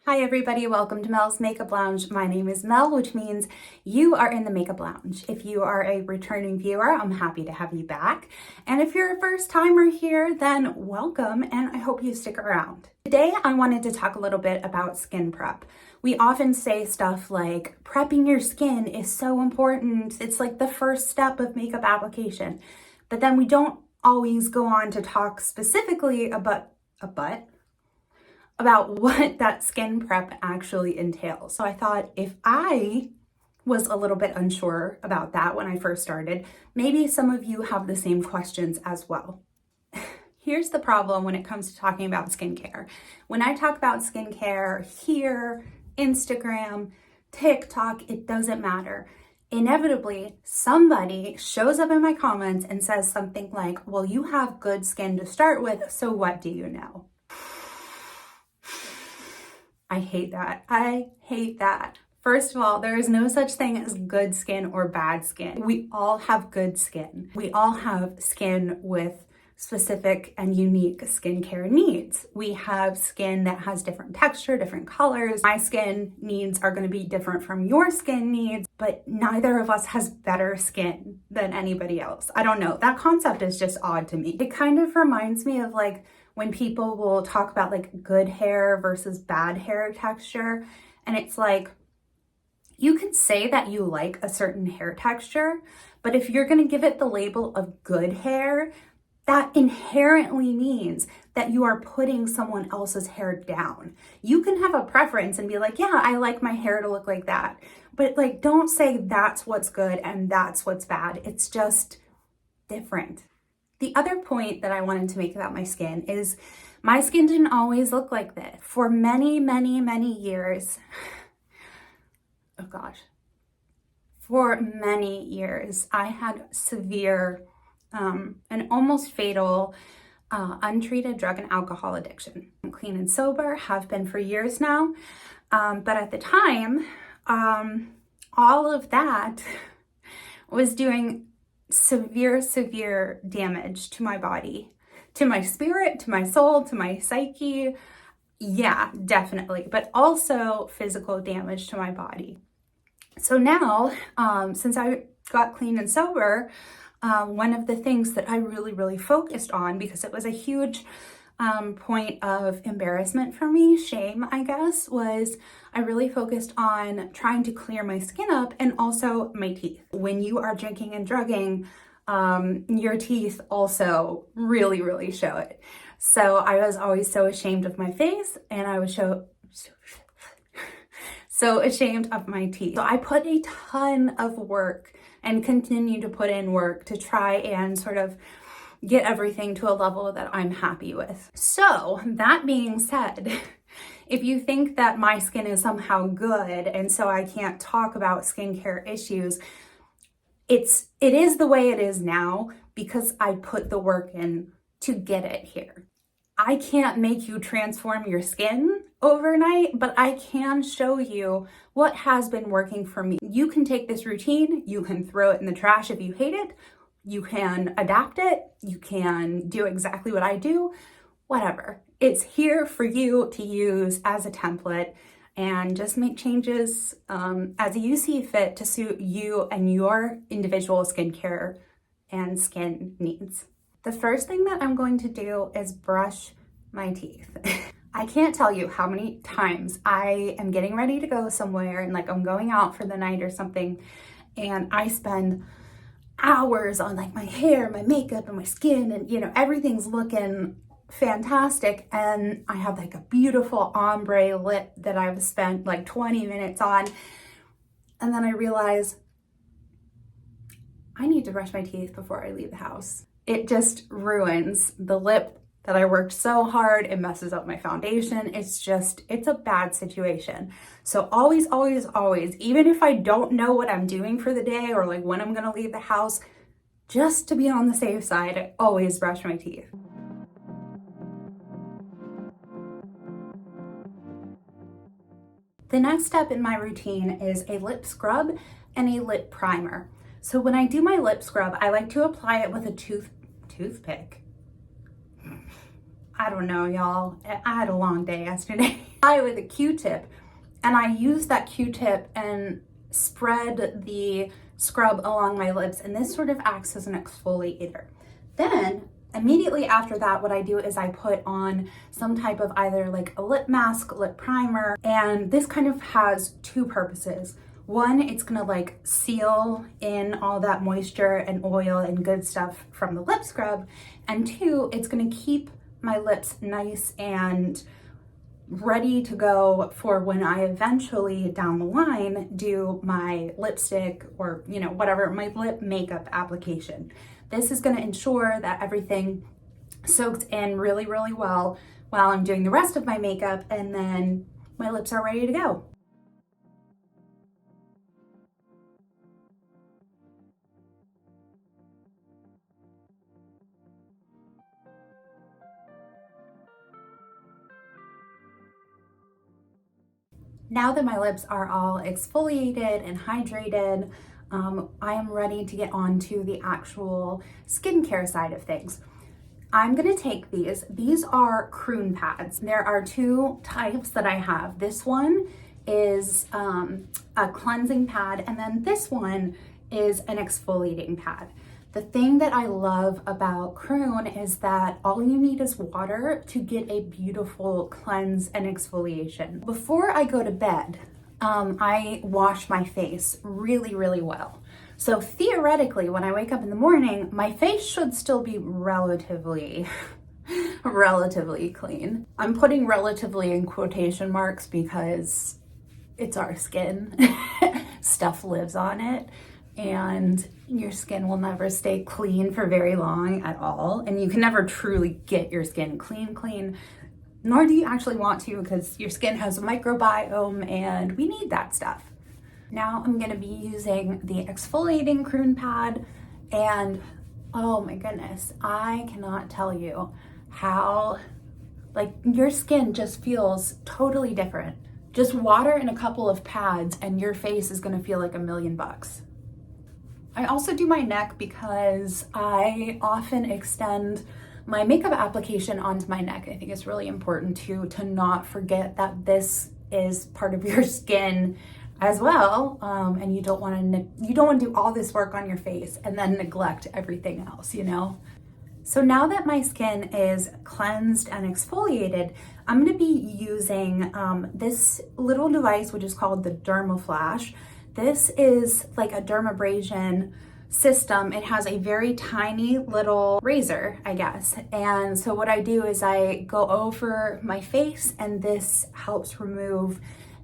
Hi everybody, welcome to Mel's Makeup Lounge. My name is Mel, which means you are in the Makeup Lounge. If you are a returning viewer, I'm happy to have you back. And if you're a first timer here, then welcome and I hope you stick around. Today I wanted to talk a little bit about skin prep. We often say stuff like prepping your skin is so important. It's like the first step of makeup application. But then we don't always go on to talk specifically about what that skin prep actually entails. So I thought if I was a little bit unsure about that when I first started, maybe some of you have the same questions as well. Here's the problem when it comes to talking about skincare. When I talk about skincare here, Instagram, TikTok, it doesn't matter. Inevitably, somebody shows up in my comments and says something like, well, you have good skin to start with, so what do you know? I hate that. I hate that. First of all, there is no such thing as good skin or bad skin. We all have good skin. We all have skin with specific and unique skincare needs. We have skin that has different texture, different colors. My skin needs are going to be different from your skin needs, but neither of us has better skin than anybody else. I don't know. That concept is just odd to me. It kind of reminds me of like when people will talk about like good hair versus bad hair texture. And it's like, you can say that you like a certain hair texture, but if you're going to give it the label of good hair, that inherently means that you are putting someone else's hair down. You can have a preference and be like, yeah, I like my hair to look like that. But like, don't say that's what's good and that's what's bad. It's just different. The other point that I wanted to make about my skin is my skin didn't always look like this. For many, many, many years, for many years, I had severe and almost fatal untreated drug and alcohol addiction. I'm clean and sober, have been for years now. But at the time, all of that was doing severe damage to my body, to my spirit, to my soul, to my psyche. Yeah, definitely. But also physical damage to my body. So now, since I got clean and sober, one of the things that I really focused on, because it was a huge point of embarrassment for me, shame, I guess, was I really focused on trying to clear my skin up and also my teeth. When you are drinking and drugging, your teeth also really show it. So I was always so ashamed of my face and I was so ashamed of my teeth. So I put a ton of work and continue to put in work to try and sort of get everything to a level that I'm happy with. So that being said, if you think that my skin is somehow good and so I can't talk about skincare issues, it is the way it is now because I put the work in to get it here. I can't make you transform your skin overnight, but I can show you what has been working for me. You can take this routine, you can throw it in the trash if you hate it, you can adapt it, you can do exactly what I do, whatever. It's here for you to use as a template and just make changes as you see fit to suit you and your individual skincare and skin needs. The first thing that I'm going to do is brush my teeth. I can't tell you how many times I am getting ready to go somewhere and like I'm going out for the night or something and I spend hours on like my hair, my makeup and my skin and everything's looking fantastic and I have like a beautiful ombre lip that I've spent like 20 minutes on and then I realize I need to brush my teeth before I leave the house. It just ruins the lip that I worked so hard. It messes up my foundation. It's a bad situation. So always, even if I don't know what I'm doing for the day or like when I'm gonna leave the house, just to be on the safe side, I always brush my teeth. The next step in my routine is a lip scrub and a lip primer. So when I do my lip scrub, I like to apply it with a toothpick. I don't know, y'all. I had a long day yesterday. I with a Q-tip, and I used that Q-tip and spread the scrub along my lips, and this sort of acts as an exfoliator. Then immediately after that, what I do is I put on some type of either like a lip mask, lip primer, and this kind of has two purposes. One, it's gonna like seal in all that moisture and oil and good stuff from the lip scrub, and two, it's gonna keep my lips nice and ready to go for when I eventually down the line do my lipstick or, you know, whatever, my lip makeup application. This is going to ensure that everything soaks in really, really well while I'm doing the rest of my makeup, and then my lips are ready to go. Now that my lips are all exfoliated and hydrated, I am ready to get on to the actual skincare side of things. I'm gonna take these. These are Kroon pads. There are two types that I have. This one is a cleansing pad, and then this one is an exfoliating pad. The thing that I love about Kroon is that all you need is water to get a beautiful cleanse and exfoliation. Before I go to bed, I wash my face really, really well. So theoretically, when I wake up in the morning, my face should still be relatively clean. I'm putting relatively in quotation marks because it's our skin. Stuff lives on it, and your skin will never stay clean for very long at all. And you can never truly get your skin clean, nor do you actually want to, because your skin has a microbiome and we need that stuff. Now I'm gonna be using the exfoliating Kroon pad, and oh my goodness, I cannot tell you how, like, your skin just feels totally different. Just water and a couple of pads and your face is gonna feel like $1,000,000. I also do my neck because I often extend my makeup application onto my neck. I think it's really important to not forget that this is part of your skin as well, and you don't want to do all this work on your face and then neglect everything else, you know. So now that my skin is cleansed and exfoliated, I'm going to be using this little device, which is called the Dermaflash. This is like a dermabrasion system. It has a very tiny little razor, I guess. And so what I do is I go over my face, and this helps remove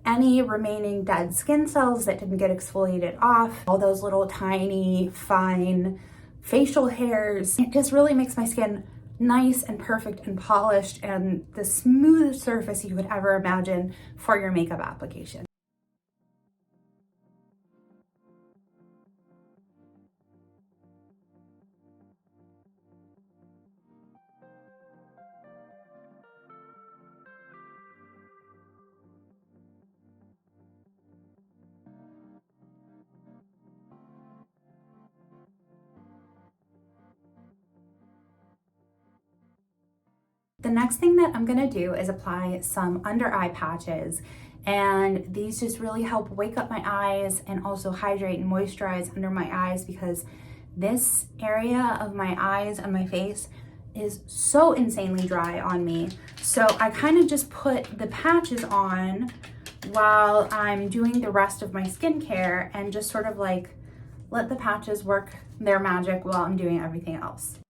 any remaining dead skin cells that didn't get exfoliated off, all those little tiny, fine facial hairs. It just really makes my skin nice and perfect and polished and the smoothest surface you could ever imagine for your makeup application. The next thing that I'm gonna do is apply some under eye patches, and these just really help wake up my eyes and also hydrate and moisturize under my eyes, because this area of my eyes and my face is so insanely dry on me. So I kind of just put the patches on while I'm doing the rest of my skincare and just sort of like let the patches work their magic while I'm doing everything else.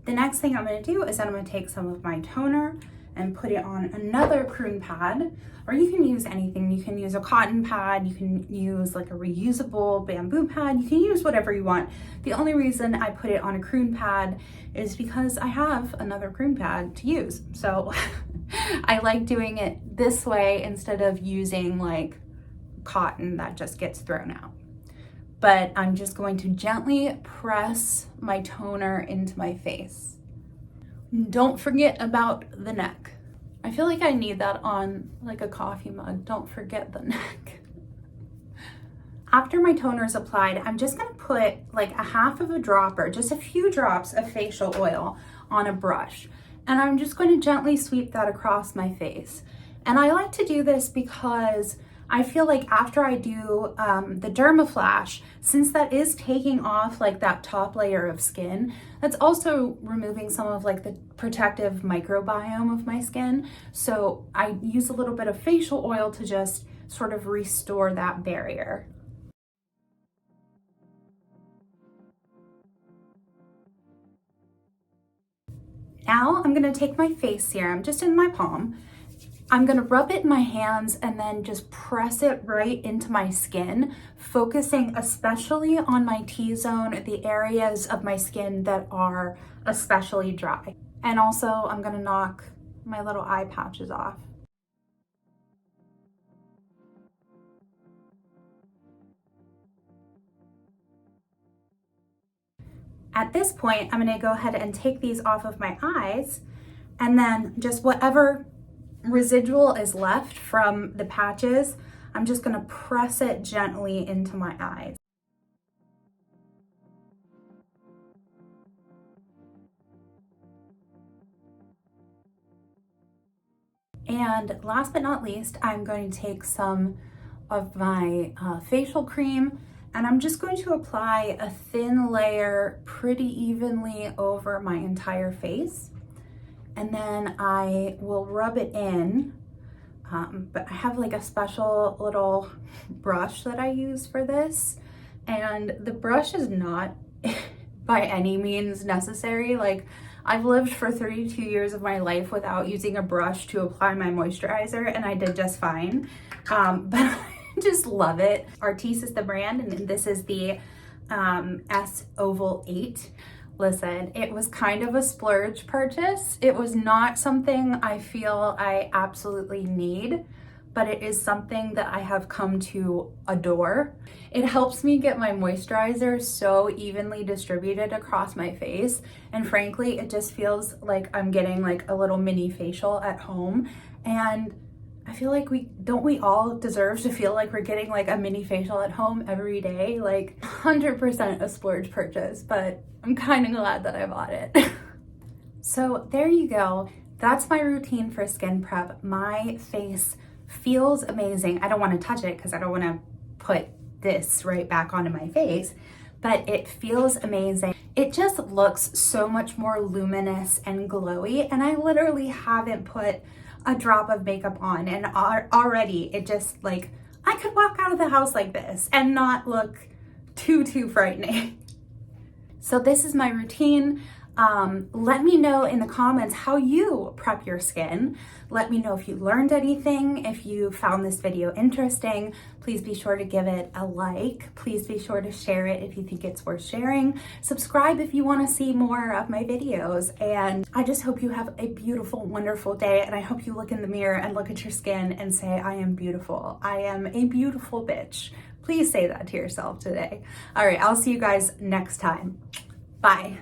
The next thing I'm going to do is I'm going to take some of my toner and put it on another Kroon pad, or you can use anything. You can use a cotton pad, you can use like a reusable bamboo pad, you can use whatever you want. The only reason I put it on a Kroon pad is because I have another Kroon pad to use. So I like doing it this way instead of using like cotton that just gets thrown out. But I'm just going to gently press my toner into my face. Don't forget about the neck. I feel like I need that on like a coffee mug. Don't forget the neck. After my toner is applied, I'm just gonna put like a half of a drop or just a few drops of facial oil on a brush. And I'm just going to gently sweep that across my face. And I like to do this because I feel like after I do the Dermaflash, since that is taking off like that top layer of skin, that's also removing some of like the protective microbiome of my skin. So I use a little bit of facial oil to just sort of restore that barrier. Now I'm gonna take my face serum just in my palm. I'm gonna rub it in my hands and then just press it right into my skin, focusing especially on my T-zone, the areas of my skin that are especially dry. And also I'm gonna knock my little eye patches off. At this point, I'm gonna go ahead and take these off of my eyes, and then just whatever residual is left from the patches, I'm just gonna press it gently into my eyes. And last but not least, I'm going to take some of my facial cream, and I'm just going to apply a thin layer pretty evenly over my entire face. And then I will rub it in, but I have like a special little brush that I use for this. And the brush is not by any means necessary. Like, I've lived for 32 years of my life without using a brush to apply my moisturizer, and I did just fine. But I just love it. Artis is the brand, and this is the S Oval 8. Listen, it was kind of a splurge purchase. It was not something I feel I absolutely need, but it is something that I have come to adore. It helps me get my moisturizer so evenly distributed across my face. And frankly, it just feels like I'm getting like a little mini facial at home. And I feel like don't we all deserve to feel like we're getting like a mini facial at home every day? Like 100% a splurge purchase, but I'm kind of glad that I bought it. So there you go. That's my routine for skin prep. My face feels amazing. I don't want to touch it because I don't want to put this right back onto my face, but it feels amazing. It just looks so much more luminous and glowy, and I literally haven't put a drop of makeup on, and already it just like, I could walk out of the house like this and not look too frightening. So this is my routine. Let me know in the comments how you prep your skin. Let me know if you learned anything, if you found this video interesting. Please be sure to give it a like. Please be sure to share it if you think it's worth sharing. Subscribe if you want to see more of my videos. And I just hope you have a beautiful, wonderful day. And I hope you look in the mirror and look at your skin and say, I am beautiful. I am a beautiful bitch. Please say that to yourself today. All right, I'll see you guys next time. Bye.